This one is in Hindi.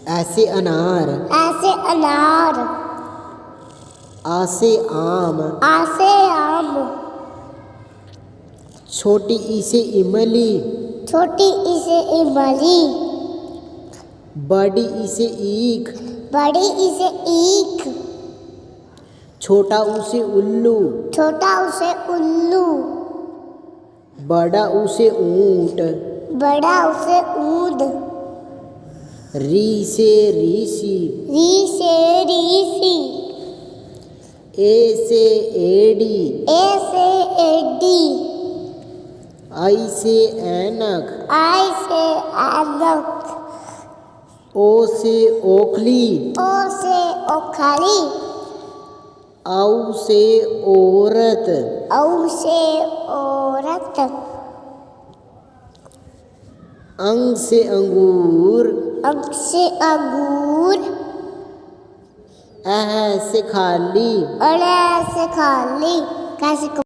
ऐसे अनार, ऐसे अनार। आसे आम, आसे आम। छोटी ई से इमली, छोटी ई से इमली। बड़ी ई से ईख, बड़ी ई से ईख। छोटा ऊ से उल्लू, छोटा ऊ से उल्लू। बड़ा ऊ से ऊंट, बड़ा ऊ से ऊंट। री से ऋषि, री से ऋषि। ए से एड़ी, ए से एडी। आई से ऐनक, आई से ऐनक। ओ से ओखली, ओ से ओखली। औ से औरत, औ से औरत। अंग से अंगूर, अंग से अंगूर। अह से खाली, अड़े से खाली। कैसे